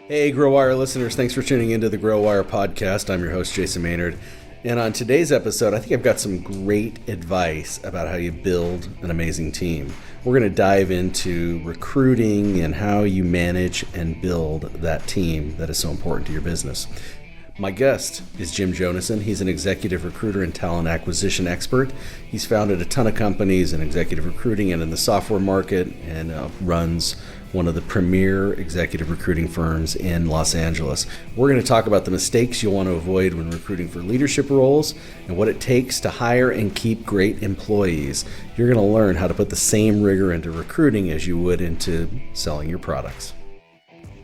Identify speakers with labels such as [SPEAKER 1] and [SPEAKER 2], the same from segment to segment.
[SPEAKER 1] Hey, GrowWire listeners, thanks for tuning into the GrowWire podcast. I'm your host, Jason Maynard. And on today's episode, I think I've got some great advice about how you build an amazing team. We're going to dive into recruiting and how you manage and build that team that is so important to your business. My guest is Jim Jonassen. He's an executive recruiter and talent acquisition expert. He's founded a ton of companies in executive recruiting and in the software market, and runs one of the premier executive recruiting firms in Los Angeles. We're going to talk about the mistakes you'll want to avoid when recruiting for leadership roles and what it takes to hire and keep great employees. You're going to learn how to put the same rigor into recruiting as you would into selling your products.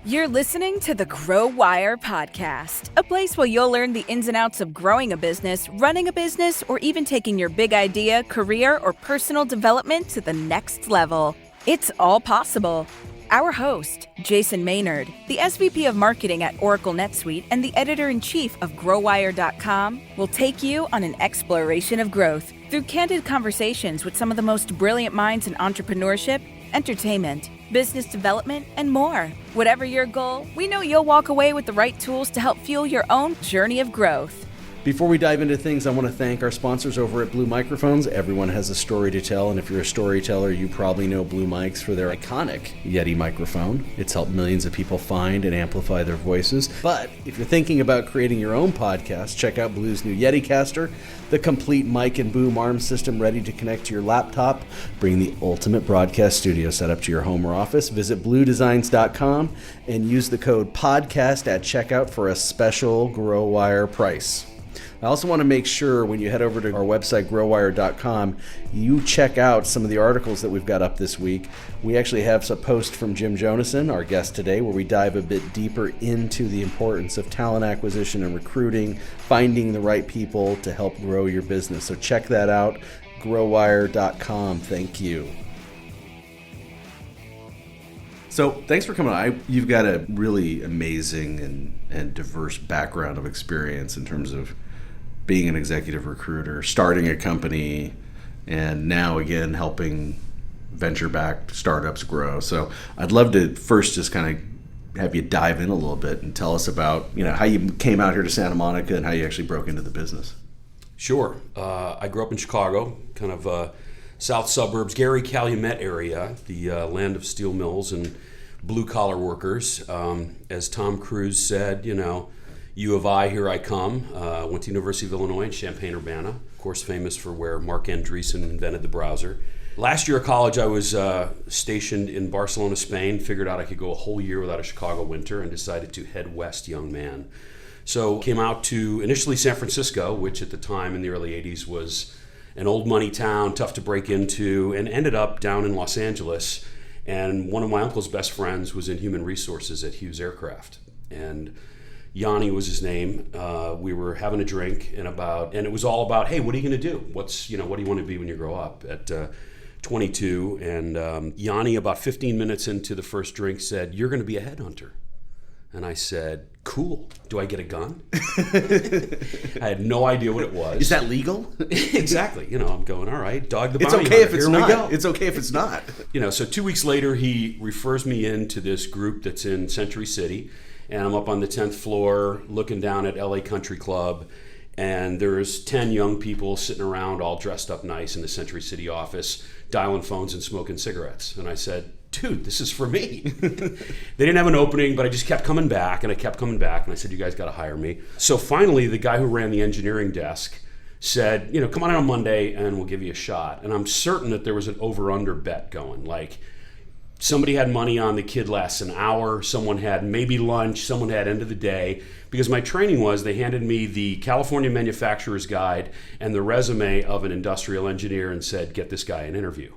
[SPEAKER 2] You're listening to the GrowWire podcast, a place where you'll learn the ins and outs of growing a business, running a business, or even taking your big idea, career, or personal development to the next level. It's all possible. Our host, Jason Maynard, the SVP of Marketing at Oracle NetSuite and the Editor-in-Chief of GrowWire.com, will take you on an exploration of growth through candid conversations with some of the most brilliant minds in entrepreneurship, entertainment, business development, and more. Whatever your goal, we know you'll walk away with the right tools to help fuel your own journey of growth.
[SPEAKER 1] Before we dive into things, I want to thank our sponsors over at Blue Microphones. Everyone has a story to tell, and if you're a storyteller, you probably know Blue Mics for their iconic Yeti microphone. It's helped millions of people find and amplify their voices. But if you're thinking about creating your own podcast, check out Blue's new Yeti Caster, the complete mic and boom arm system ready to connect to your laptop. Bring the ultimate broadcast studio setup to your home or office. Visit bluedesigns.com and use the code PODCAST at checkout for a special GrowWire price. I also want to make sure when you head over to our website, growwire.com, you check out some of the articles that we've got up this week. We actually have a post from Jim Jonassen, our guest today, where we dive a bit deeper into the importance of talent acquisition and recruiting, finding the right people to help grow your business. So check that out, growwire.com. Thank you. So thanks for coming on. You've got a really amazing and diverse background of experience in terms of being an executive recruiter, starting a company, and now again helping venture-backed startups grow. So I'd love to first just kind of have you dive in a little bit and tell us about how you came out here to Santa Monica and how you actually broke into the business.
[SPEAKER 3] Sure. I grew up in Chicago, kind of south suburbs, Gary, Calumet area, the land of steel mills and blue-collar workers. As Tom Cruise said, U of I, here I come. Went to University of Illinois in Champaign-Urbana, of course famous for where Mark Andreessen invented the browser. Last year of college, I was stationed in Barcelona, Spain, figured out I could go a whole year without a Chicago winter and decided to head west, young man. So came out to initially San Francisco, which at the time in the early 80s was an old money town, tough to break into, and ended up down in Los Angeles. And one of my uncle's best friends was in human resources at Hughes Aircraft. And Yanni was his name. We were having a drink and it was all about, hey, what are you going to do? What do you want to be when you grow up? At 22, and Yanni, about 15 minutes into the first drink, said, "You're going to be a headhunter." And I said, "Cool. Do I get a gun?" I had no idea what it was.
[SPEAKER 1] Is that legal?
[SPEAKER 3] Exactly. I'm going, all right, dog the bounty
[SPEAKER 1] hunter. It's okay if it's
[SPEAKER 3] Here
[SPEAKER 1] not.
[SPEAKER 3] We go.
[SPEAKER 1] It's okay if it's not.
[SPEAKER 3] So 2 weeks later, he refers me into this group that's in Century City. And I'm up on the 10th floor looking down at LA Country Club, and there's 10 young people sitting around all dressed up nice in the Century City office, dialing phones and smoking cigarettes. And I said, dude, this is for me. They didn't have an opening, but I just kept coming back, and I said, you guys got to hire me. So finally, the guy who ran the engineering desk said, come on Monday and we'll give you a shot. And I'm certain that there was an over-under bet going, like, somebody had money on the kid lasts an hour, someone had maybe lunch, someone had end of the day. Because my training was, they handed me the California Manufacturer's Guide and the resume of an industrial engineer and said, get this guy an interview.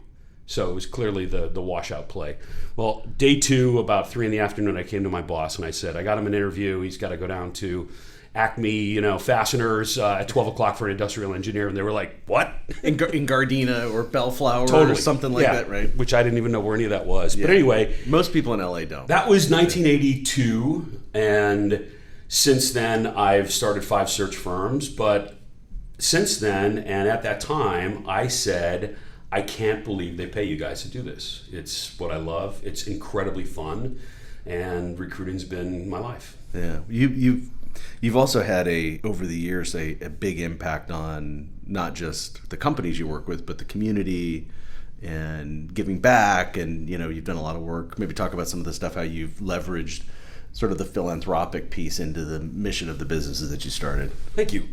[SPEAKER 3] So it was clearly the washout play. Well, day 2, about 3 p.m, I came to my boss and I said, I got him an interview. He's got to go down to Acme, fasteners at 12 o'clock for an industrial engineer. And they were like, what?
[SPEAKER 1] In Gardena or Bellflower
[SPEAKER 3] totally.
[SPEAKER 1] Or something like that, right?
[SPEAKER 3] Which I didn't even know where any of that was. Yeah. But anyway.
[SPEAKER 1] Most people in LA don't.
[SPEAKER 3] That was 1982. And since then, I've started 5 search firms. But since then, and at that time, I said, I can't believe they pay you guys to do this. It's what I love. It's incredibly fun. and recruiting's been my life.
[SPEAKER 1] Yeah, you've also had over the years a big impact on not just the companies you work with, but the community and giving back. And you've done a lot of work. Maybe talk about some of the stuff how you've leveraged sort of the philanthropic piece into the mission of the businesses that you started.
[SPEAKER 3] Thank you.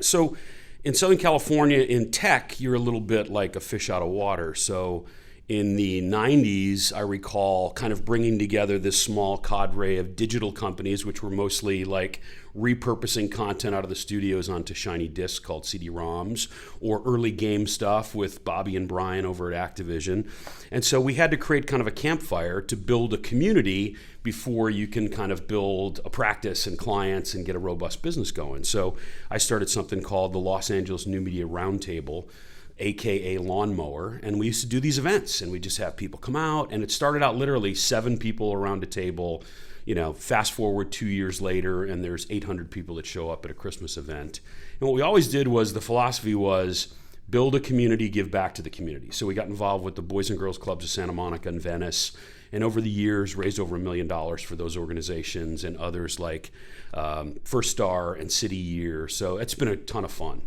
[SPEAKER 3] So in Southern California, in tech, you're a little bit like a fish out of water. So in the 90s, I recall kind of bringing together this small cadre of digital companies, which were mostly like repurposing content out of the studios onto shiny discs called CD-ROMs, or early game stuff with Bobby and Brian over at Activision. And so we had to create kind of a campfire to build a community before you can kind of build a practice and clients and get a robust business going. So I started something called the Los Angeles New Media Roundtable, AKA Lawnmower, and we used to do these events, and we just have people come out, and it started out literally 7 people around a table. Fast forward 2 years later, and there's 800 people that show up at a Christmas event. And what we always did was, the philosophy was build a community, give back to the community. So we got involved with the Boys and Girls Clubs of Santa Monica and Venice, and over the years raised over $1 million for those organizations and others like First Star and City Year. So it's been a ton of fun.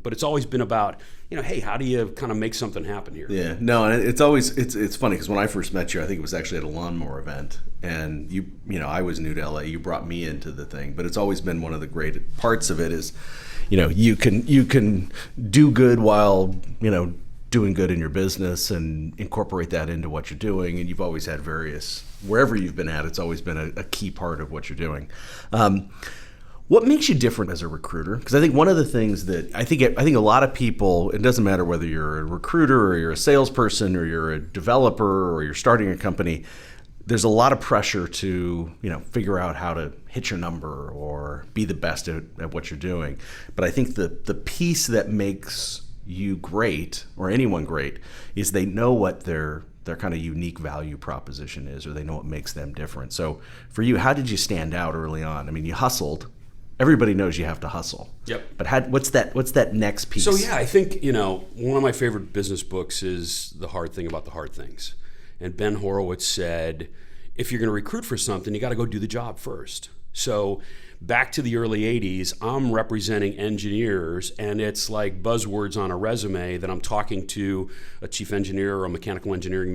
[SPEAKER 3] But it's always been about, hey, how do you kind of make something happen here?
[SPEAKER 1] Yeah, no, and it's funny because when I first met you, I think it was actually at a lawnmower event, and I was new to LA. You brought me into the thing, but it's always been one of the great parts of it is, you can do good while doing good in your business and incorporate that into what you're doing. And you've always had wherever you've been at, it's always been a key part of what you're doing. What makes you different as a recruiter? Because I think one of the things that I think a lot of people, it doesn't matter whether you're a recruiter or you're a salesperson or you're a developer or you're starting a company, there's a lot of pressure to figure out how to hit your number or be the best at what you're doing. But I think the piece that makes you great, or anyone great, is they know what their kind of unique value proposition is, or they know what makes them different. So for you, how did you stand out early on? I mean, you hustled. Everybody knows you have to hustle. Yep. But what's that next piece?
[SPEAKER 3] So yeah, I think one of my favorite business books is The Hard Thing About the Hard Things, and Ben Horowitz said, if you're going to recruit for something, you got to go do the job first. So back to the early 80s, I'm representing engineers, and it's like buzzwords on a resume that I'm talking to a chief engineer or a mechanical engineering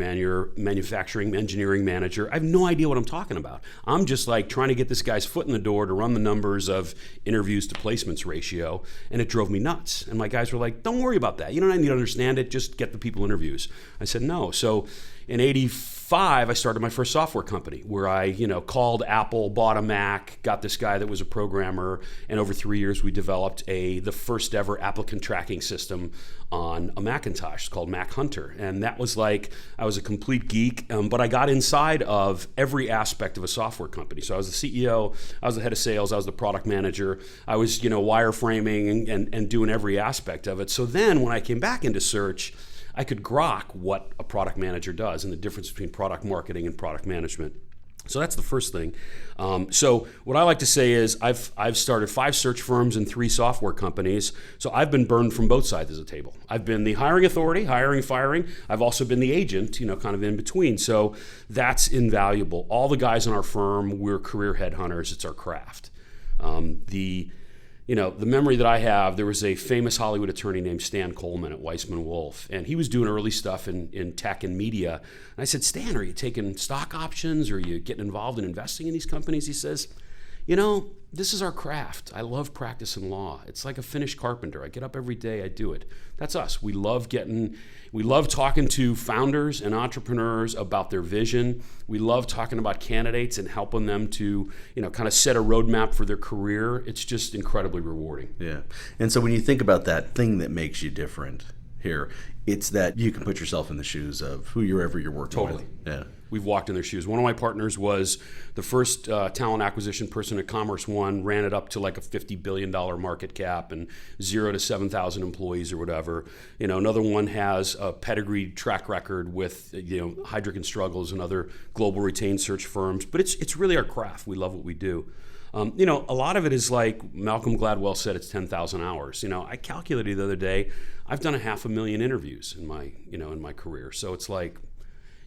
[SPEAKER 3] manufacturing engineering manager. I have no idea what I'm talking about. I'm just like trying to get this guy's foot in the door to run the numbers of interviews to placements ratio, and it drove me nuts. And my guys were like, don't worry about that. You don't need to understand it. Just get the people interviews. I said, no. So in 85, I started my first software company where I, called Apple, bought a Mac, got this guy that was a programmer, and over 3 years we developed the first ever applicant tracking system on a Macintosh. It's called Mac Hunter. And that was like, I was a complete geek, but I got inside of every aspect of a software company. So I was the CEO, I was the head of sales, I was the product manager, I was, wireframing and doing every aspect of it. So then when I came back into search, I could grok what a product manager does and the difference between product marketing and product management. So that's the first thing. So what I like to say is I've started 5 search firms and 3 software companies. So I've been burned from both sides of the table. I've been the hiring authority, hiring, firing. I've also been the agent, kind of in between. So that's invaluable. All the guys in our firm, we're career headhunters. It's our craft. The memory that I have, there was a famous Hollywood attorney named Stan Coleman at Weissman Wolf, and he was doing early stuff in tech and media. And I said, Stan, are you taking stock options? Or are you getting involved in investing in these companies? He says, this is our craft. I love practicing law. It's like a finished carpenter. I get up every day, I do it. That's us. We love talking to founders and entrepreneurs about their vision. We love talking about candidates and helping them to, kind of set a roadmap for their career. It's just incredibly rewarding.
[SPEAKER 1] Yeah. And so when you think about that thing that makes you different here, it's that you can put yourself in the shoes of whoever you're working with.
[SPEAKER 3] Totally.
[SPEAKER 1] Yeah.
[SPEAKER 3] We've walked in their shoes. One of my partners was the first talent acquisition person at Commerce One, ran it up to like a $50 billion market cap and 0 to 7,000 employees or whatever. Another one has a pedigreed track record with, Heidrick and Struggles and other global retained search firms. But it's really our craft. We love what we do. A lot of it is like Malcolm Gladwell said, it's 10,000 hours. I calculated the other day, I've done 500,000 interviews in my career. So it's like,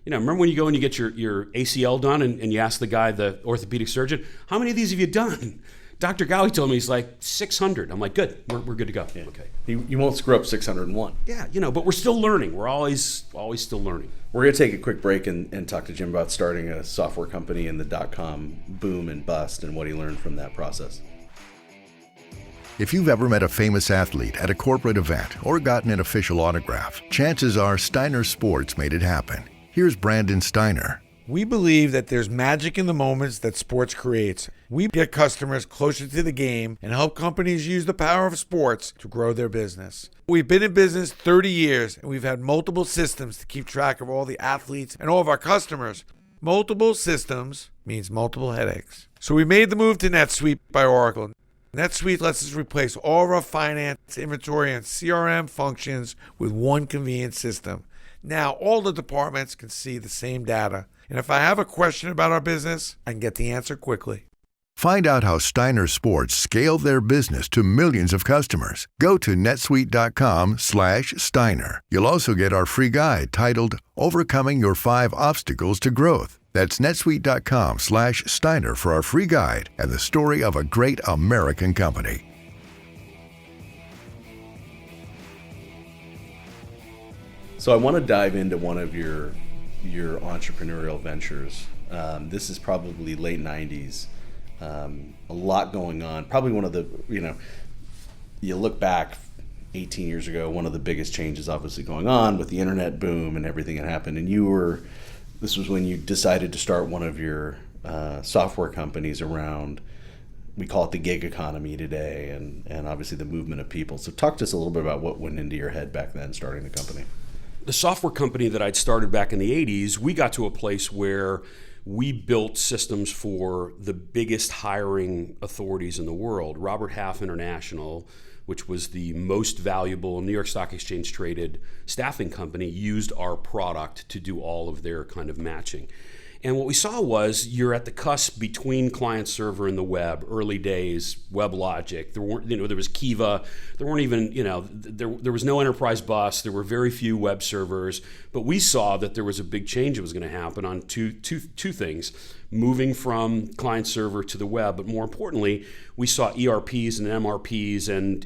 [SPEAKER 3] remember when you go and you get your ACL done and you ask the orthopedic surgeon, how many of these have you done? Dr. Gowie told me he's like 600. I'm like, good, we're good to go.
[SPEAKER 1] Yeah.
[SPEAKER 3] Okay.
[SPEAKER 1] You won't screw up 601.
[SPEAKER 3] Yeah, but we're still learning. We're always still learning.
[SPEAKER 1] We're going to take a quick break and talk to Jim about starting a software company in the .com boom and bust and what he learned from that process.
[SPEAKER 4] If you've ever met a famous athlete at a corporate event or gotten an official autograph, chances are Steiner Sports made it happen. Here's Brandon Steiner.
[SPEAKER 5] We believe that there's magic in the moments that sports creates. We get customers closer to the game and help companies use the power of sports to grow their business. We've been in business 30 years and we've had multiple systems to keep track of all the athletes and all of our customers. Multiple systems means multiple headaches. So we made the move to NetSuite by Oracle. NetSuite lets us replace all of our finance, inventory, and CRM functions with one convenient system. Now all the departments can see the same data. And if I have a question about our business, I can get the answer quickly.
[SPEAKER 4] Find out how Steiner Sports scaled their business to millions of customers. Go to netsuite.com/Steiner. You'll also get our free guide titled Overcoming Your 5 Obstacles to Growth. That's netsuite.com/Steiner for our free guide and the story of a great American company.
[SPEAKER 1] So I want to dive into one of your entrepreneurial ventures. This is probably late 90s. A lot going on. Probably one of the, you look back 18 years ago, one of the biggest changes obviously going on with the internet boom and everything that happened. And this was when you decided to start one of your software companies around, we call it the gig economy today, and obviously the movement of people. So talk to us a little bit about what went into your head back then starting the company.
[SPEAKER 3] The software company that I'd started back in the 80s, we got to a place where we built systems for the biggest hiring authorities in the world. Robert Half International, which was the most valuable New York Stock Exchange traded staffing company, used our product to do all of their kind of matching. And what we saw was you're at the cusp between client server and the web, early days, WebLogic. There weren't, there was Kiva. There weren't even, there was no enterprise bus. There were very few web servers. But we saw that there was a big change that was going to happen on two things: moving from client server to the web, but more importantly, we saw ERPs and MRPs and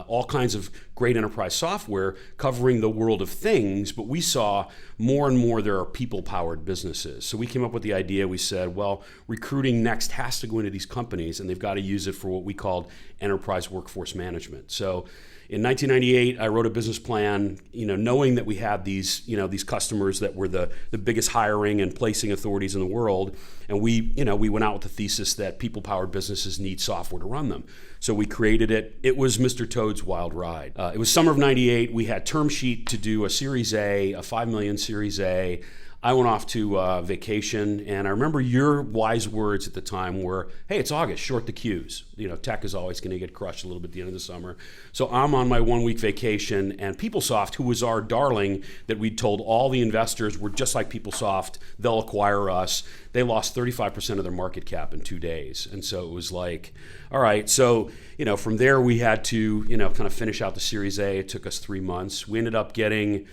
[SPEAKER 3] all kinds of great enterprise software covering the world of things. But we saw more and more there are people-powered businesses. So we came up with the idea. We said, well, recruiting next has to go into these companies, and they've got to use it for what we called enterprise workforce management. So in 1998, I wrote a business plan, knowing that we had these customers that were the biggest hiring and placing authorities in the world, and we went out with the thesis that people-powered businesses need software to run them. So we created it. It was Mr. Toad's wild ride. It was summer of '98. We had term sheet to do a Series A, a $5 million Series A. I went off to vacation, and I remember your wise words at the time were, hey, it's August, short the queues. Tech is always going to get crushed a little bit at the end of the summer. So I'm on my 1-week vacation, and PeopleSoft, who was our darling that we'd told all the investors were just like PeopleSoft, they'll acquire us, they lost 35% of their market cap in 2 days. And so it was like, all right, so from there we had to kind of finish out the Series A. It took us 3 months. We ended up getting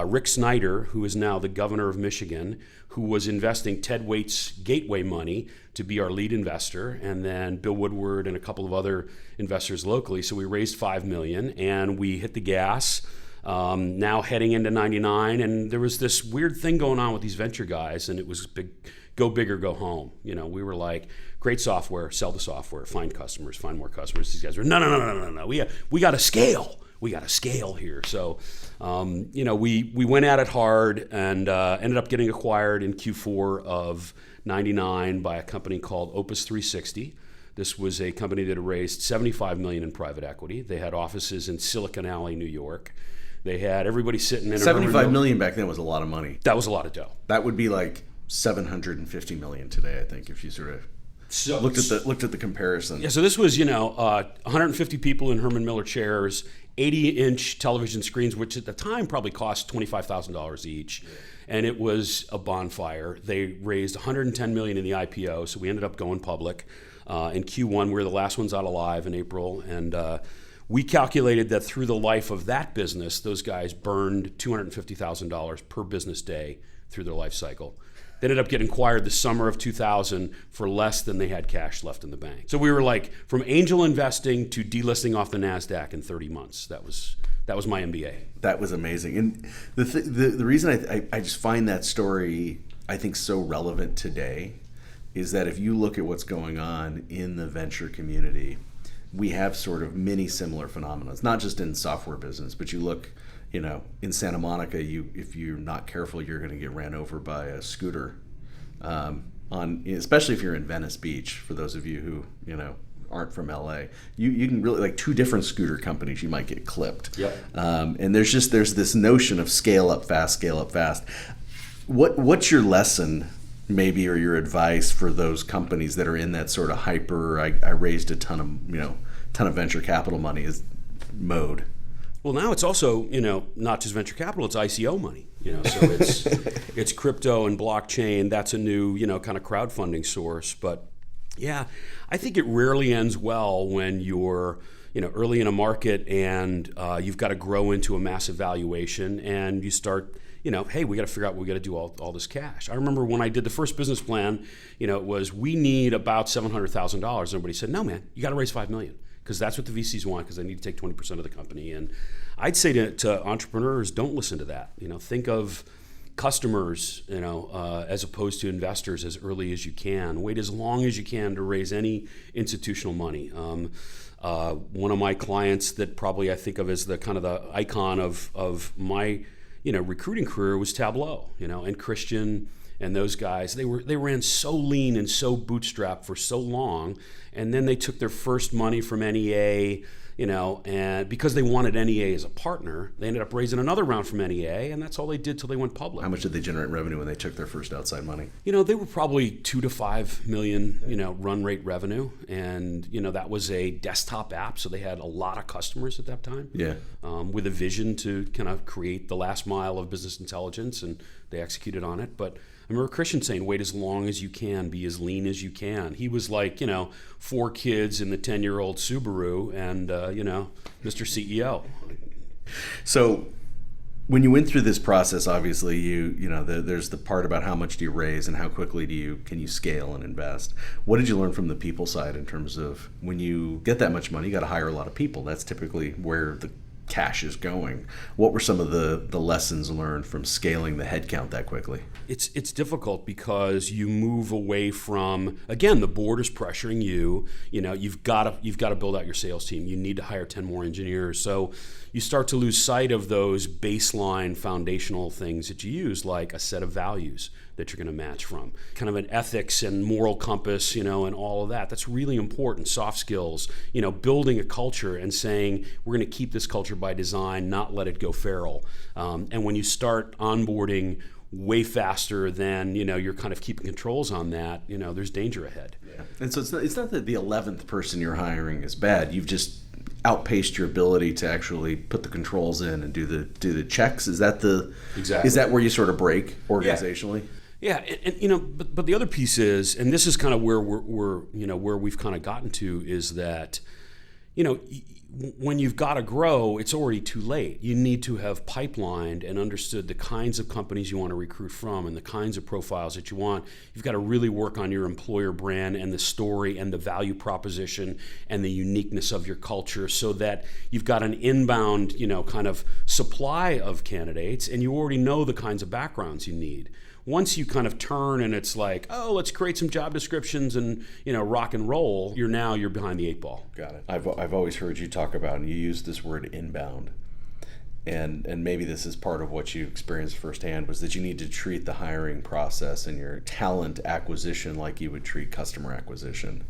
[SPEAKER 3] Rick Snyder, who is now the governor of Michigan, who was investing Ted Waite's Gateway money to be our lead investor, and then Bill Woodward and a couple of other investors locally. So we raised $5 million, and we hit the gas. Now heading into '99, and there was this weird thing going on with these venture guys, and it was go big or go home. We were like, great software, sell the software, find customers, find more customers. These guys were, no. We got to scale. We got to scale here. So, we went at it hard and ended up getting acquired in Q4 of '99 by a company called Opus 360. This was a company that had raised $75 million in private equity. They had offices in Silicon Alley, New York. They had everybody sitting in
[SPEAKER 1] $75 million back then was a lot of money.
[SPEAKER 3] That was a lot of dough.
[SPEAKER 1] That would be like $750 million today, I think, if you sort of looked at the comparison.
[SPEAKER 3] Yeah, so this was 150 people in Herman Miller chairs, 80-inch television screens, which at the time probably cost $25,000 each, and it was a bonfire. They raised $110 million in the IPO, so we ended up going public in Q1. We were the last ones out alive in April, and we calculated that through the life of that business, those guys burned $250,000 per business day through their life cycle. They ended up getting acquired the summer of 2000 for less than they had cash left in the bank. So we were like from angel investing to delisting off the NASDAQ in 30 months. That was my MBA. That
[SPEAKER 1] was amazing. And the reason I just find that story, I think, so relevant today is that if you look at what's going on in the venture community, we have sort of many similar phenomena. It's not just in software business, but you look, in Santa Monica, if you're not careful, you're going to get ran over by a scooter. Especially if you're in Venice Beach. For those of you who aren't from LA, you can really, like, two different scooter companies, you might get clipped.
[SPEAKER 3] Yep.
[SPEAKER 1] And there's this notion of scale up fast. What's your lesson, maybe, or your advice for those companies that are in that sort of hyper, I raised a ton of venture capital money is mode?
[SPEAKER 3] Well, now it's also, not just venture capital, it's ICO money. So it's crypto and blockchain. That's a new, kind of crowdfunding source. But yeah, I think it rarely ends well when you're, early in a market and you've got to grow into a massive valuation and you start, hey, we got to figure out what we got to do all this cash. I remember when I did the first business plan, it was, we need about $700,000. Everybody said, no, man, you got to raise $5 million. Because that's what the VCs want, because they need to take 20% of the company. And I'd say to entrepreneurs, don't listen to that. Think of customers, as opposed to investors as early as you can. Wait as long as you can to raise any institutional money. One of my clients that probably I think of as the kind of the icon of my recruiting career was Tableau, and Christian and those guys. They ran so lean and so bootstrapped for so long, and then they took their first money from NEA, and because they wanted NEA as a partner, they ended up raising another round from NEA, and that's all they did till they went public.
[SPEAKER 1] How much did they generate revenue when they took their first outside money?
[SPEAKER 3] They were probably 2 to 5 million, run rate revenue, and that was a desktop app, so they had a lot of customers at that time.
[SPEAKER 1] Yeah.
[SPEAKER 3] With a vision to kind of create the last mile of business intelligence, and they executed on it. But I remember Christian saying, wait as long as you can, be as lean as you can. He was like, 4 kids in the 10-year-old Subaru and, Mr. CEO.
[SPEAKER 1] So when you went through this process, obviously, there's the part about how much do you raise and how quickly can you scale and invest. What did you learn from the people side in terms of when you get that much money, you got to hire a lot of people. That's typically where the cash is going. What were some of the lessons learned from scaling the headcount that quickly?
[SPEAKER 3] It's difficult because you move away from, again, the board is pressuring you. You've got to build out your sales team. You need to hire 10 more engineers. So you start to lose sight of those baseline foundational things that you use, like a set of values that you're going to match from, kind of an ethics and moral compass, and all of that. That's really important. Soft skills, building a culture and saying, we're going to keep this culture by design, not let it go feral. And when you start onboarding way faster than, you're kind of keeping controls on that, there's danger ahead.
[SPEAKER 1] Yeah. And so it's not that the 11th person you're hiring is bad. You've just outpaced your ability to actually put the controls in and do the checks. Is that
[SPEAKER 3] Exactly.
[SPEAKER 1] Is that where you sort of break organizationally?
[SPEAKER 3] Yeah, and but the other piece is, and this is kind of where we're where we've kind of gotten to, is that when you've got to grow, it's already too late. You need to have pipelined and understood the kinds of companies you want to recruit from and the kinds of profiles that you want. You've got to really work on your employer brand and the story and the value proposition and the uniqueness of your culture, so that you've got an inbound, kind of supply of candidates, and you already know the kinds of backgrounds you need. Once you kind of turn and it's like, oh, let's create some job descriptions and rock and roll, you're behind the 8 ball.
[SPEAKER 1] Got it. I've always heard you talk about, and you use this word inbound, and maybe this is part of what you experienced firsthand, was that you need to treat the hiring process and your talent acquisition like you would treat customer acquisition.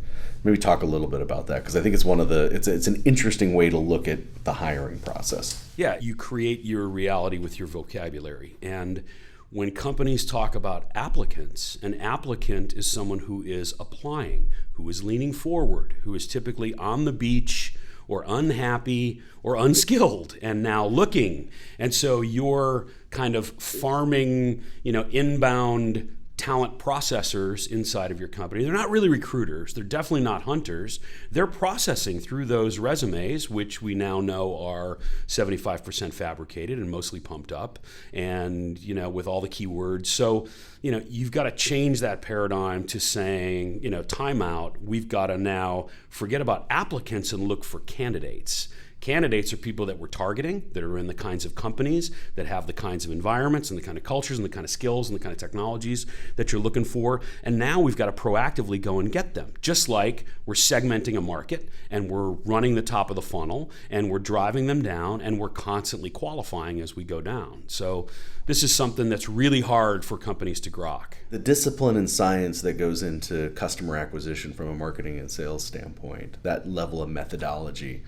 [SPEAKER 1] Maybe talk a little bit about that, because I think it's it's an interesting way to look at the hiring process.
[SPEAKER 3] Yeah, you create your reality with your vocabulary. And when companies talk about applicants, an applicant is someone who is applying, who is leaning forward, who is typically on the beach or unhappy or unskilled and now looking. And so you're kind of farming, inbound talent processors inside of your company. They're not really recruiters. They're definitely not hunters. They're processing through those resumes, which we now know are 75% fabricated and mostly pumped up, and with all the keywords. So you've got to change that paradigm to saying, time out. We've got to now forget about applicants and look for candidates. Candidates are people that we're targeting, that are in the kinds of companies, that have the kinds of environments and the kind of cultures and the kind of skills and the kind of technologies that you're looking for. And now we've got to proactively go and get them. Just like we're segmenting a market and we're running the top of the funnel and we're driving them down and we're constantly qualifying as we go down. So this is something that's really hard for companies to grok.
[SPEAKER 1] The discipline and science that goes into customer acquisition from a marketing and sales standpoint, that level of methodology,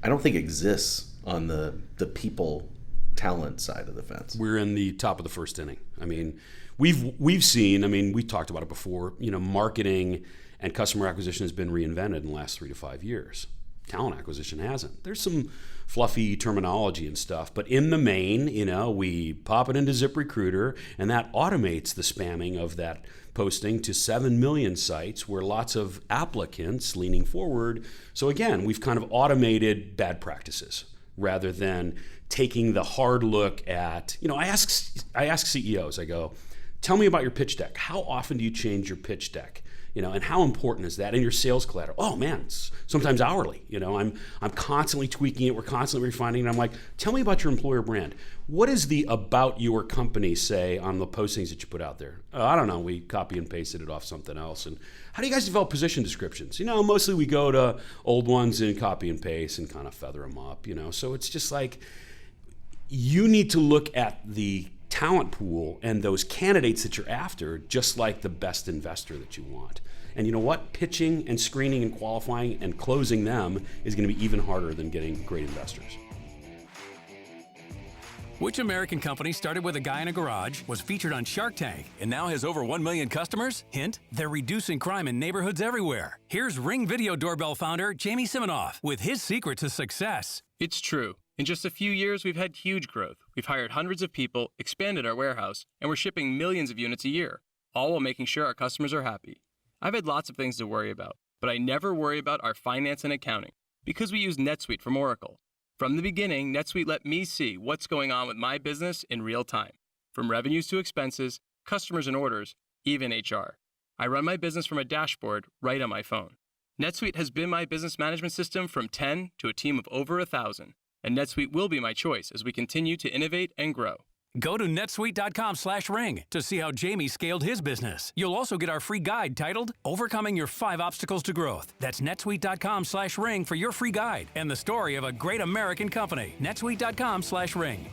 [SPEAKER 1] I don't think exists on the people talent side of the fence.
[SPEAKER 3] We're in the top of the first inning. I mean, we've seen, we talked about it before, marketing and customer acquisition has been reinvented in the last 3 to 5 years. Talent acquisition hasn't. There's some fluffy terminology and stuff, but in the main, we pop it into ZipRecruiter and that automates the spamming of that posting to 7 million sites where lots of applicants leaning forward. So again, we've kind of automated bad practices rather than taking the hard look at, I ask CEOs, I go, tell me about your pitch deck. How often do you change your pitch deck? And how important is that in your sales collateral? Oh man, it's sometimes hourly. I'm constantly tweaking it. We're constantly refining it. I'm like, tell me about your employer brand. What does the about your company say on the postings that you put out there? I don't know. We copy and pasted it off something else. And how do you guys develop position descriptions? Mostly we go to old ones and copy and paste and kind of feather them up. So it's just like you need to look at the talent pool and those candidates that you're after, just like the best investor that you want. And you know what? Pitching and screening and qualifying and closing them is going to be even harder than getting great investors.
[SPEAKER 6] Which American company started with a guy in a garage, was featured on Shark Tank, and now has over 1 million customers? Hint, they're reducing crime in neighborhoods everywhere. Here's Ring Video Doorbell founder Jamie Siminoff with his secret to success.
[SPEAKER 7] It's true. In just a few years, we've had huge growth. We've hired hundreds of people, expanded our warehouse, and we're shipping millions of units a year, all while making sure our customers are happy. I've had lots of things to worry about, but I never worry about our finance and accounting because we use NetSuite from Oracle. From the beginning, NetSuite let me see what's going on with my business in real time, from revenues to expenses, customers and orders, even HR. I run my business from a dashboard right on my phone. NetSuite has been my business management system from 10 to a team of over 1,000. And NetSuite will be my choice as we continue to innovate and grow.
[SPEAKER 6] Go to netsuite.com/ring to see how Jamie scaled his business. You'll also get our free guide titled Overcoming Your 5 Obstacles to Growth. That's netsuite.com/ring for your free guide and the story of a great American company. netsuite.com/ring.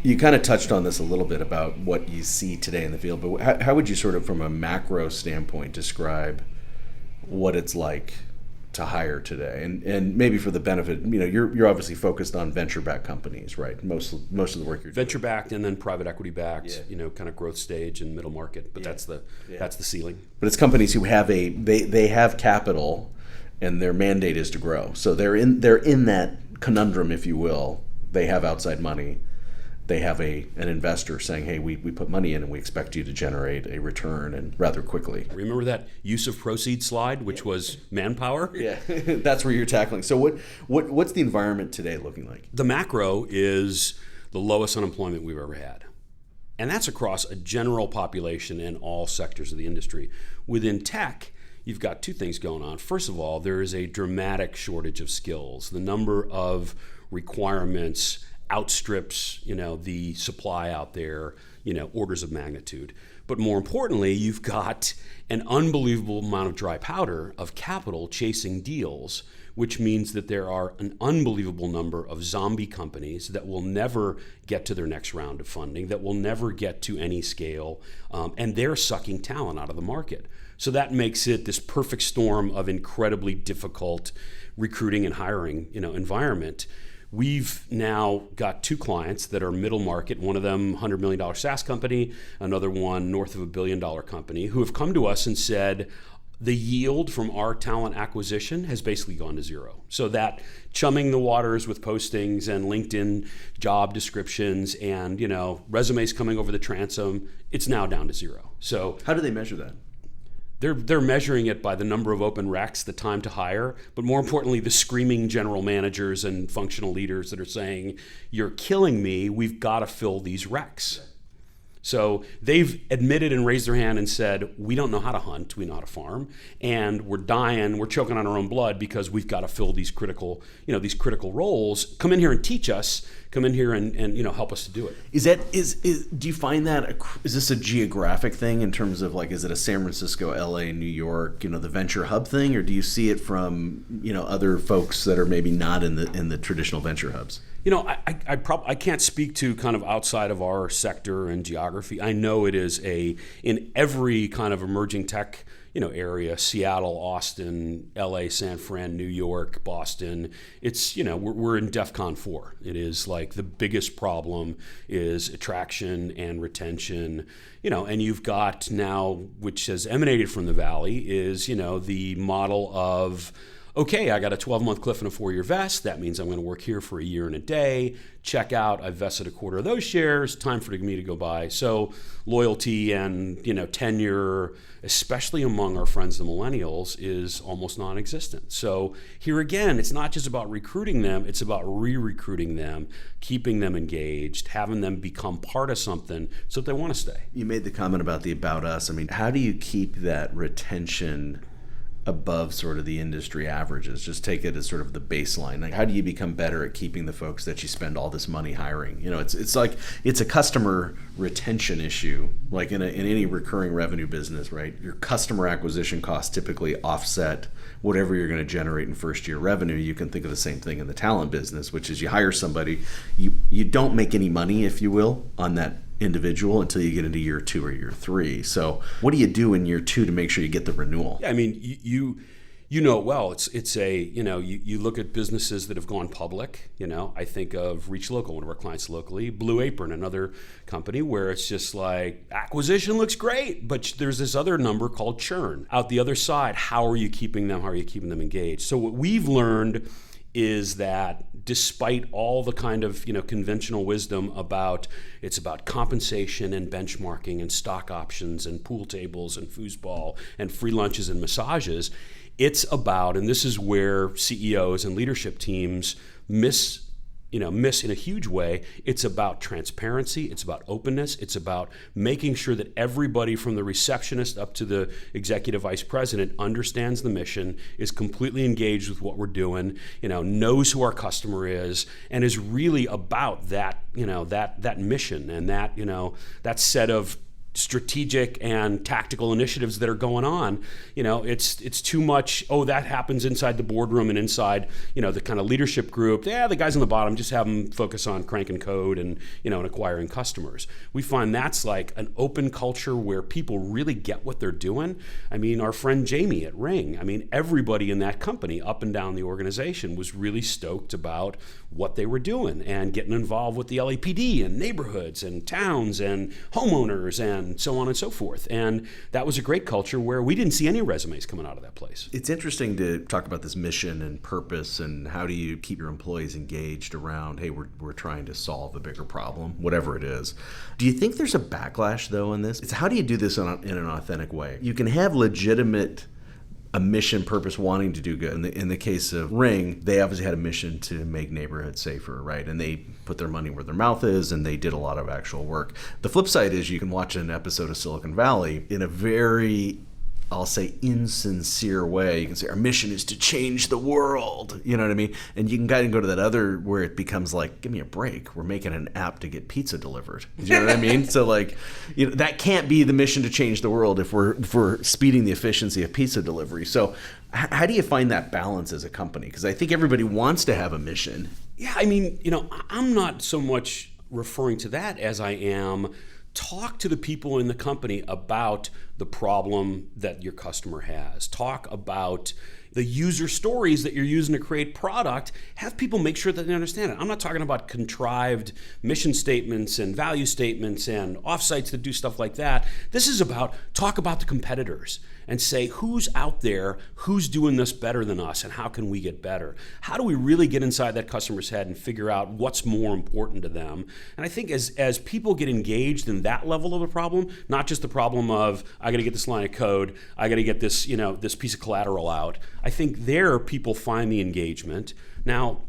[SPEAKER 1] You kind of touched on this a little bit about what you see today in the field, but how would you sort of, from a macro standpoint, describe what it's like to hire today, and maybe for the benefit, you're obviously focused on venture-backed companies, right? Most of the work you're doing.
[SPEAKER 3] Venture-backed and then private equity-backed, kind of growth stage and middle market, but that's the ceiling.
[SPEAKER 1] But it's companies who have they have capital, and their mandate is to grow. So they're in that conundrum, if you will. They have outside money. They have an investor saying, hey, we put money in and we expect you to generate a return and rather quickly.
[SPEAKER 3] Remember that use of proceeds slide, which was manpower?
[SPEAKER 1] Yeah, that's where you're tackling. So what's the environment today looking like?
[SPEAKER 3] The macro is the lowest unemployment we've ever had. And that's across a general population in all sectors of the industry. Within tech, you've got two things going on. First of all, there is a dramatic shortage of skills. The number of requirements outstrips, the supply out there, orders of magnitude. But more importantly, you've got an unbelievable amount of dry powder of capital chasing deals, which means that there are an unbelievable number of zombie companies that will never get to their next round of funding, that will never get to any scale, and they're sucking talent out of the market. So that makes it this perfect storm of incredibly difficult recruiting and hiring, environment. We've now got 2 clients that are middle market, one of them $100 million SaaS company, another one north of $1 billion company, who have come to us and said, the yield from our talent acquisition has basically gone to zero. So that chumming the waters with postings and LinkedIn job descriptions and, resumes coming over the transom, it's now down to zero. So
[SPEAKER 1] how do they measure that?
[SPEAKER 3] They're measuring it by the number of open recs, the time to hire, but more importantly, the screaming general managers and functional leaders that are saying, you're killing me, we've got to fill these recs. So they've admitted and raised their hand and said, we don't know how to hunt, we know how to farm, and we're dying, we're choking on our own blood because we've got to fill these critical roles. Come in here and teach us, come in here and help us to do it.
[SPEAKER 1] Do you find that, is this a geographic thing in terms of is it a San Francisco, LA, New York, the venture hub thing, or do you see it from, other folks that are maybe not in the traditional venture hubs?
[SPEAKER 3] I can't speak to kind of outside of our sector and geography. I know it is in every kind of emerging tech, area, Seattle, Austin, LA, San Fran, New York, Boston. It's, we're in DEFCON 4. It is the biggest problem is attraction and retention, and you've got now, which has emanated from the Valley, is, the model of, okay, I got a 12-month cliff and a 4-year vest. That means I'm going to work here for a year and a day. Check out, I've vested a quarter of those shares. Time for me to go by. So loyalty and tenure, especially among our friends the millennials, is almost non-existent. So here again, it's not just about recruiting them. It's about re-recruiting them, keeping them engaged, having them become part of something so that they want to stay.
[SPEAKER 1] You made the comment about the about us. I mean, how do you keep that retention above sort of the industry averages? Just take it as sort of the baseline. How do you become better at keeping the folks that you spend all this money hiring? It's a customer retention issue, like in any recurring revenue business, right? Your customer acquisition costs typically offset whatever you're going to generate in first year revenue. You can think of the same thing in the talent business, which is you hire somebody, you don't make any money, if you will, on that individual until you get into year 2 or year 3. So what do you do in year 2 to make sure you get the renewal?
[SPEAKER 3] Yeah, I mean, you know it well. You look at businesses that have gone public. I think of Reach Local, one of our clients locally, Blue Apron, another company where it's just acquisition looks great, but there's this other number called churn. Out the other side, how are you keeping them? How are you keeping them engaged? So what we've learned is that despite all the kind of conventional wisdom about compensation and benchmarking and stock options and pool tables and foosball and free lunches and massages, it's about, and this is where CEOs and leadership teams miss in a huge way, it's about transparency, it's about openness, it's about making sure that everybody from the receptionist up to the executive vice president understands the mission, is completely engaged with what we're doing, knows who our customer is, and is really about that, that mission and that set of strategic and tactical initiatives that are going on. It's too much, that happens inside the boardroom and inside, the kind of leadership group. The guys on the bottom, just have them focus on cranking code and, and acquiring customers. We find that's an open culture where people really get what they're doing. I mean, our friend Jamie at Ring, everybody in that company up and down the organization was really stoked about what they were doing and getting involved with the LAPD and neighborhoods and towns and homeowners and so on and so forth. And that was a great culture where we didn't see any resumes coming out of that place.
[SPEAKER 1] It's interesting to talk about this mission and purpose and how do you keep your employees engaged around, hey, we're trying to solve a bigger problem, whatever it is. Do you think there's a backlash, though, in this? It's how do you do this in an authentic way? You can have legitimate a mission, purpose, wanting to do good. In the case of Ring, they obviously had a mission to make neighborhoods safer, right? And they put their money where their mouth is, and they did a lot of actual work. The flip side is you can watch an episode of Silicon Valley in a very, I'll say, insincere way. You can say, our mission is to change the world. You know what I mean? And you can kind of go to that other where it becomes give me a break. We're making an app to get pizza delivered. You know what I mean? So that can't be the mission to change the world if we're speeding the efficiency of pizza delivery. So how do you find that balance as a company? Because I think everybody wants to have a mission.
[SPEAKER 3] Yeah, I'm not so much referring to that as I am talk to the people in the company about the problem that your customer has. Talk about the user stories that you're using to create product, have people make sure that they understand it. I'm not talking about contrived mission statements and value statements and offsites that do stuff like that. This is about talk about the competitors and say who's out there, who's doing this better than us, and how can we get better? How do we really get inside that customer's head and figure out what's more important to them? And I think as people get engaged in that level of a problem, not just the problem of I got to get this line of code, I got to get this, this piece of collateral out. I think there people find the engagement. Now,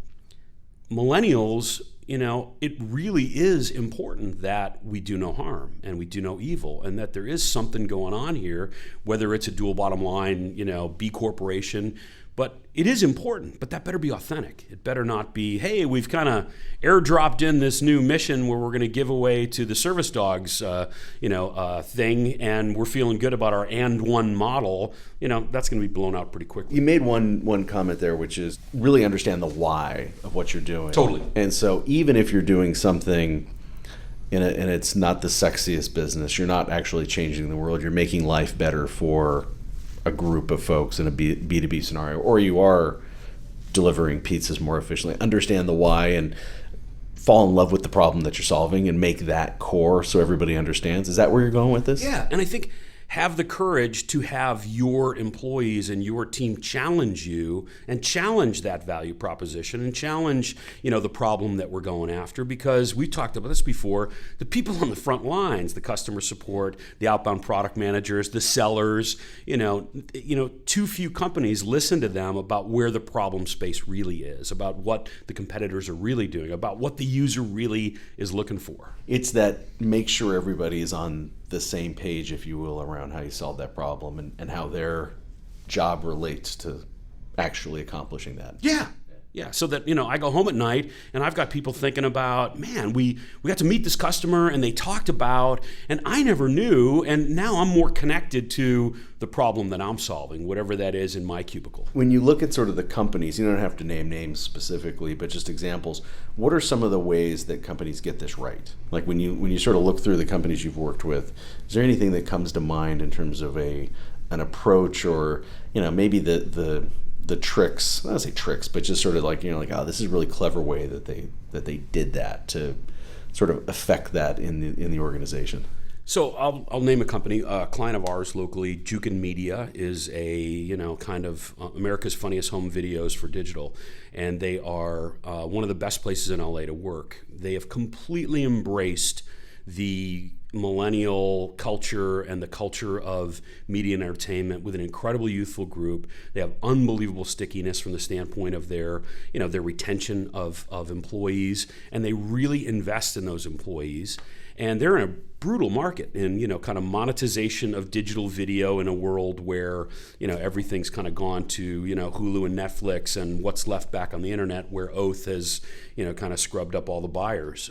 [SPEAKER 3] millennials, it really is important that we do no harm and we do no evil, and that there is something going on here, whether it's a dual bottom line, B corporation. But it is important, but that better be authentic. It better not be, hey, we've kind of airdropped in this new mission where we're going to give away to the service dogs, thing, and we're feeling good about our and one model. That's going to be blown out pretty quickly.
[SPEAKER 1] You made one comment there, which is really understand the why of what you're doing.
[SPEAKER 3] Totally.
[SPEAKER 1] And so even if you're doing something and it's not the sexiest business, you're not actually changing the world. You're making life better for a group of folks in a B2B scenario, or you are delivering pizzas more efficiently. Understand the why and fall in love with the problem that you're solving and make that core so everybody understands. Is that where you're going with this?
[SPEAKER 3] Yeah, and I think have the courage to have your employees and your team challenge you and challenge that value proposition and challenge, the problem that we're going after, because we talked about this before. The people on the front lines, the customer support, the outbound product managers, the sellers, too few companies listen to them about where the problem space really is, about what the competitors are really doing, about what the user really is looking for.
[SPEAKER 1] It's that make sure everybody is on the same page, if you will, around how you solve that problem and how their job relates to actually accomplishing that. Yeah, so that, I go home at night and I've got people thinking about, man, we got to meet this customer and they talked about, and I never knew, and now I'm more connected to the problem that I'm solving, whatever that is in my cubicle. When you look at sort of the companies, you don't have to name names specifically, but just examples, what are some of the ways that companies get this right? Like when you sort of look through the companies you've worked with, is there anything that comes to mind in terms of an approach, or maybe the tricks, I don't say tricks, but just sort of like, oh, this is a really clever way that they did that to sort of affect that in the organization?
[SPEAKER 3] So I'll name a company, a client of ours locally. Jukin Media is a kind of America's funniest home videos for digital, and they are one of the best places in LA to work. They have completely embraced the millennial culture and the culture of media and entertainment with an incredible youthful group. They have unbelievable stickiness from the standpoint of their retention of employees, and they really invest in those employees. And they're in a brutal market in, kind of monetization of digital video in a world where, everything's kind of gone to, Hulu and Netflix and what's left back on the internet, where Oath has, kind of scrubbed up all the buyers.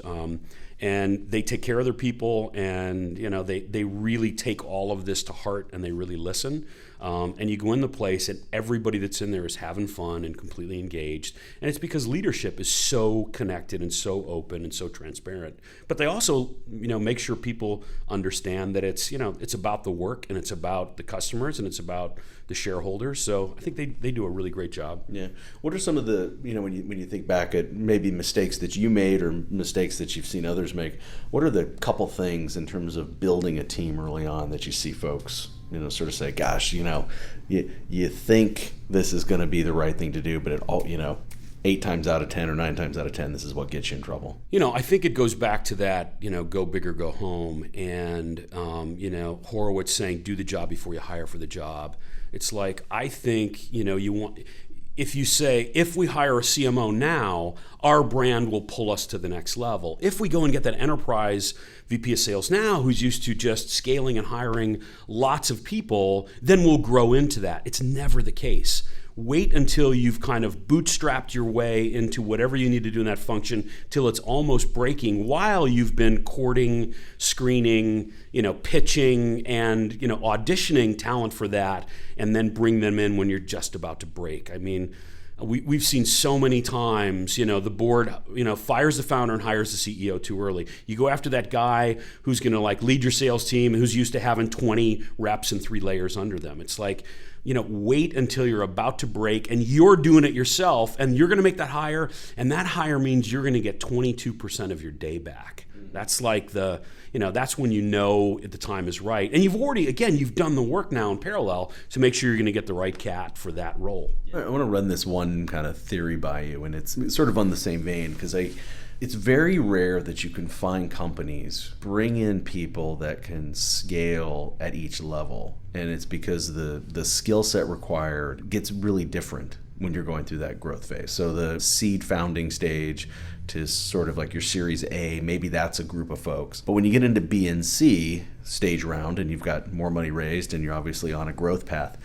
[SPEAKER 3] And they take care of their people, and they really take all of this to heart, and they really listen. And you go in the place, and everybody that's in there is having fun and completely engaged. And it's because leadership is so connected and so open and so transparent. But they also, make sure people understand that it's about the work, and it's about the customers, and it's about the shareholders. So I think they do a really great job.
[SPEAKER 1] Yeah. What are some of the, when you think back at maybe mistakes that you made or mistakes that you've seen others make, what are the couple things in terms of building a team early on that you see folks, sort of say, gosh, you think this is going to be the right thing to do, but it all, 8 times out of 10 or 9 times out of 10, this is what gets you in trouble?
[SPEAKER 3] I think it goes back to that, go big or go home. And, Horowitz saying, do the job before you hire for the job. It's like, I think, you want, if you say, if we hire a CMO now, our brand will pull us to the next level. If we go and get that enterprise VP of sales now, who's used to just scaling and hiring lots of people, then we'll grow into that. It's never the case. Wait until you've kind of bootstrapped your way into whatever you need to do in that function till it's almost breaking, while you've been courting, screening, pitching, and auditioning talent for that, and then bring them in when you're just about to break. I mean, we've seen so many times, the board, fires the founder and hires the CEO too early. You go after that guy who's going to lead your sales team, who's used to having 20 reps and 3 layers under them. It's like, wait until you're about to break and you're doing it yourself and you're going to make that hire, and that hire means you're going to get 22% of your day back. That's like that's when the time is right. And you've done the work now in parallel to make sure you're going to get the right cat for that role.
[SPEAKER 1] I want to run this one kind of theory by you, and it's sort of on the same vein, because it's very rare that you can find companies bring in people that can scale at each level. And it's because the skill set required gets really different when you're going through that growth phase. So the seed founding stage to sort of like your Series A, maybe that's a group of folks. But when you get into B and C stage round and you've got more money raised and you're obviously on a growth path,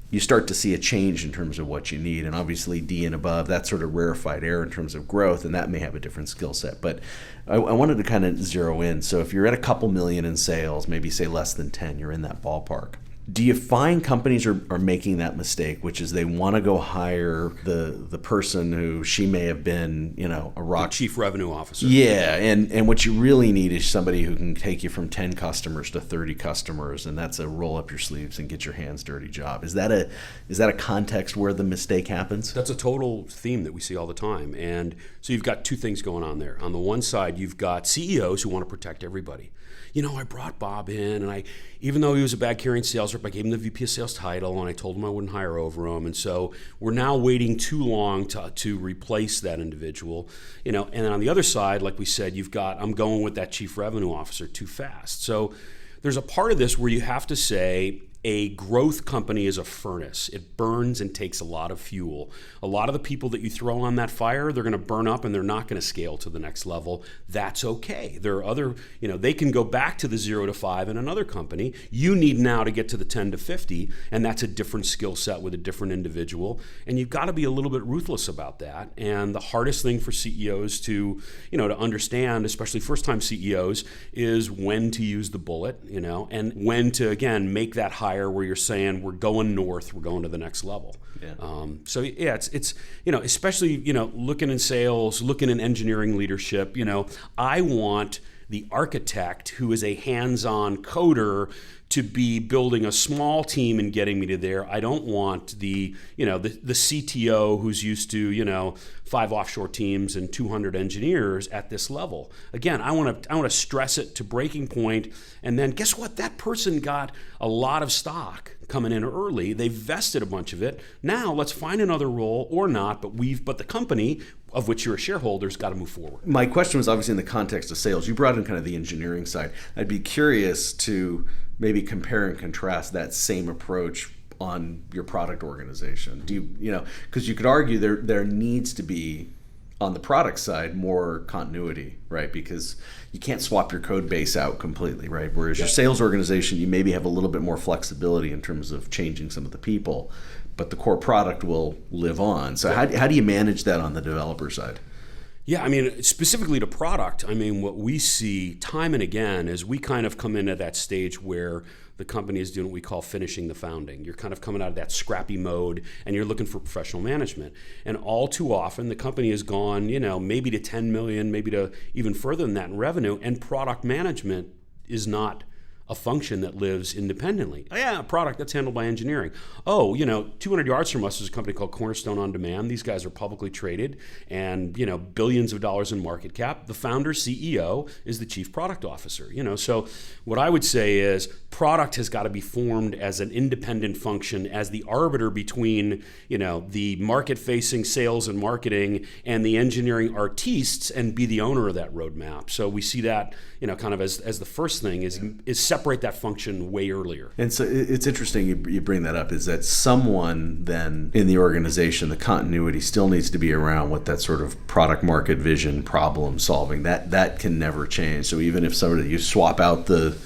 [SPEAKER 1] you start to see a change in terms of what you need. And obviously D and above, that's sort of rarefied air in terms of growth, and that may have a different skill set. But I wanted to kind of zero in. So if you're at a couple million in sales, maybe say less than 10, you're in that ballpark. Do you find companies are making that mistake, which is they want to go hire the person who she may have been, a rock
[SPEAKER 3] chief revenue officer?
[SPEAKER 1] Yeah, and what you really need is somebody who can take you from 10 customers to 30 customers, and that's a roll up your sleeves and get your hands dirty job. Is that a context where the mistake happens?
[SPEAKER 3] That's a total theme that we see all the time. And so you've got two things going on there. On the one side, you've got CEOs who want to protect everybody. I brought Bob in, and even though he was a bag carrying sales rep, I gave him the VP of sales title, and I told him I wouldn't hire over him. And so we're now waiting too long to replace that individual. And then on the other side, like we said, I'm going with that chief revenue officer too fast. So there's a part of this where you have to say, a growth company is a furnace. It burns and takes a lot of fuel. A lot of the people that you throw on that fire, they're going to burn up and they're not going to scale to the next level. That's okay. There are other, they can go back to the 0 to 5 in another company. You need now to get to the 10 to 50, and that's a different skill set with a different individual. And you've got to be a little bit ruthless about that. And the hardest thing for CEOs to understand, especially first-time CEOs, is when to use the bullet, and when to, again, make that hire where you're saying we're going north, we're going to the next level. Yeah. It's especially looking in sales, looking in engineering leadership. I want the architect who is a hands-on coder to be building a small team and getting me to there. I don't want the CTO who's used to 5 offshore teams and 200 engineers at this level. Again, I want to stress it to breaking point, and then guess what? That person got a lot of stock coming in early. They vested a bunch of it. Now let's find another role or not, but the company of which you're a shareholder has got to move forward.
[SPEAKER 1] My question was obviously in the context of sales. You brought in kind of the engineering side. I'd be curious to maybe compare and contrast that same approach on your product organization. Do you because you could argue there needs to be, on the product side, more continuity, right? Because you can't swap your code base out completely, right? Whereas your sales organization, you maybe have a little bit more flexibility in terms of changing some of the people, but the core product will live on. So how do you manage that on the developer side?
[SPEAKER 3] Yeah, specifically to product, what we see time and again is we kind of come into that stage where the company is doing what we call finishing the founding. You're kind of coming out of that scrappy mode and you're looking for professional management. And all too often, the company has gone, maybe to 10 million, maybe to even further than that in revenue, and product management is not a function that lives independently. A product that's handled by engineering. 200 yards from us is a company called Cornerstone On Demand. These guys are publicly traded and, billions of dollars in market cap. The founder, CEO, is the chief product officer. So what I would say is product has got to be formed as an independent function, as the arbiter between, the market-facing sales and marketing and the engineering artistes, and be the owner of that roadmap. So we see that, kind of as the first thing is separate that function way earlier.
[SPEAKER 1] And so it's interesting you bring that up, is that someone then in the organization, the continuity still needs to be around with that sort of product market vision, problem solving. That can never change. So even if you swap out the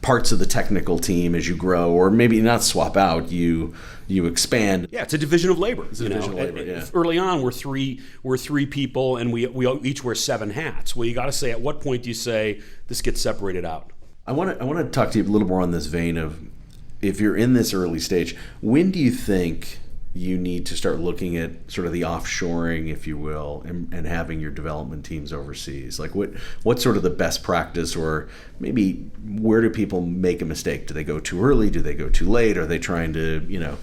[SPEAKER 1] parts of the technical team as you grow, or maybe not swap out, you expand.
[SPEAKER 3] Yeah, it's a division of labor.
[SPEAKER 1] It's a division of labor, yeah.
[SPEAKER 3] Early on, we're three people, and we each wear 7 hats. Well, you got to say, at what point do you say this gets separated out?
[SPEAKER 1] I want to talk to you a little more on this vein of, if you're in this early stage, when do you think you need to start looking at sort of the offshoring, if you will, and having your development teams overseas? Like what's sort of the best practice, or maybe where do people make a mistake? Do they go too early? Do they go too late? Are they trying to,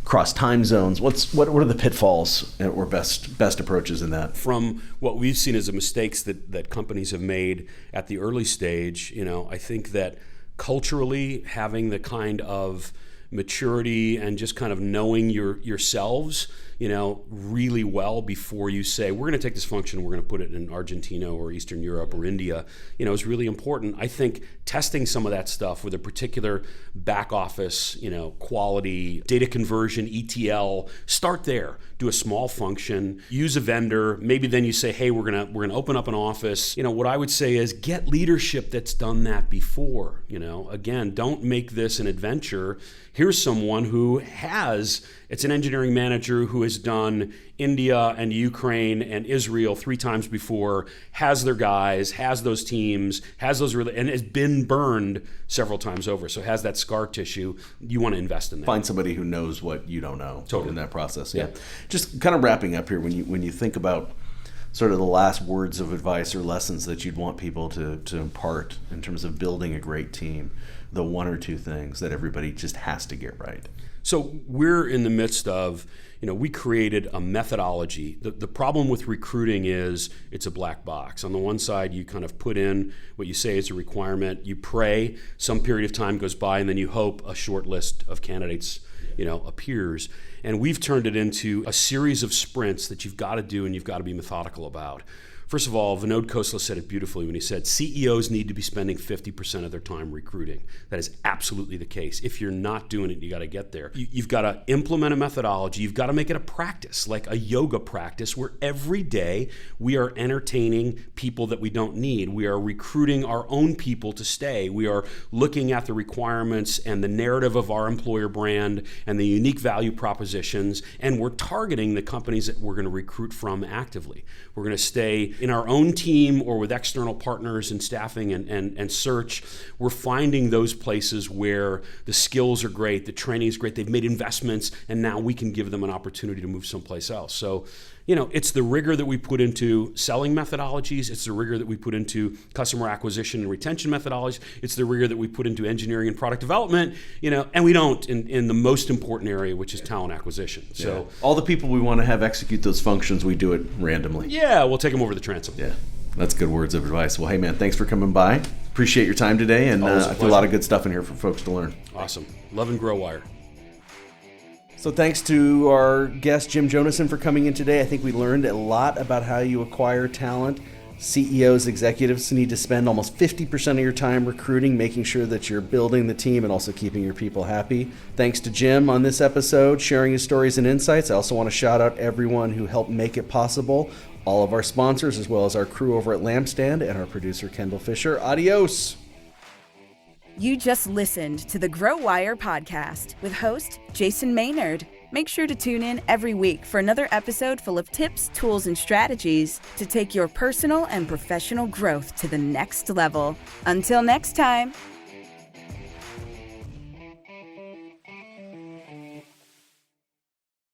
[SPEAKER 1] cross time zones? What are the pitfalls or best approaches in that?
[SPEAKER 3] From what we've seen as the mistakes that companies have made at the early stage, I think that culturally having the kind of maturity and just kind of knowing yourselves, really well before you say, we're going to take this function, we're going to put it in Argentina or Eastern Europe or India, is really important. I think testing some of that stuff with a particular back office, quality, data conversion, ETL, start there. Do a small function, use a vendor. Maybe then you say, hey, we're gonna open up an office. What I would say is get leadership that's done that before. Again, don't make this an adventure. Here's someone who it's an engineering manager who has done India and Ukraine and Israel 3 times before, has their guys, has those teams, and has been burned several times over. So has that scar tissue. You want to invest in that.
[SPEAKER 1] Find somebody who knows what you don't know.
[SPEAKER 3] Totally.
[SPEAKER 1] In that process. Yeah. Just kind of wrapping up here, when you think about sort of the last words of advice or lessons that you'd want people to impart in terms of building a great team, the 1 or 2 things that everybody just has to get right.
[SPEAKER 3] So we're in the midst of, we created a methodology. The problem with recruiting is it's a black box. On the one side, you kind of put in what you say is a requirement. You pray, some period of time goes by, and then you hope a short list of candidates appears. And we've turned it into a series of sprints that you've got to do and you've got to be methodical about. First of all, Vinod Khosla said it beautifully when he said CEOs need to be spending 50% of their time recruiting. That is absolutely the case. If you're not doing it, you got to get there. You've got to implement a methodology. You've got to make it a practice, like a yoga practice, where every day we are entertaining people that we don't need. We are recruiting our own people to stay. We are looking at the requirements and the narrative of our employer brand and the unique value propositions, and we're targeting the companies that we're going to recruit from actively. We're going to stay in our own team or with external partners in staffing and search. We're finding those places where the skills are great, the training is great, they've made investments, and now we can give them an opportunity to move someplace else. So, it's the rigor that we put into selling methodologies, it's the rigor that we put into customer acquisition and retention methodologies, it's the rigor that we put into engineering and product development, and we don't in the most important area, which is talent acquisition.
[SPEAKER 1] Yeah.
[SPEAKER 3] So
[SPEAKER 1] all the people we want to have execute those functions, we do it randomly.
[SPEAKER 3] Yeah, we'll take them over the transom.
[SPEAKER 1] Yeah, that's good words of advice. Well, hey man, thanks for coming by. Appreciate your time today, and I feel a lot of good stuff in here for folks to learn.
[SPEAKER 3] Awesome. Love and grow wire.
[SPEAKER 1] So thanks to our guest, Jim Jonassen, for coming in today. I think we learned a lot about how you acquire talent. CEOs, executives need to spend almost 50% of your time recruiting, making sure that you're building the team and also keeping your people happy. Thanks to Jim on this episode, sharing his stories and insights. I also want to shout out everyone who helped make it possible, all of our sponsors, as well as our crew over at Lampstand and our producer, Kendall Fisher. Adios.
[SPEAKER 2] You just listened to the Grow Wire podcast with host Jason Maynard. Make sure to tune in every week for another episode full of tips, tools, and strategies to take your personal and professional growth to the next level. Until next time.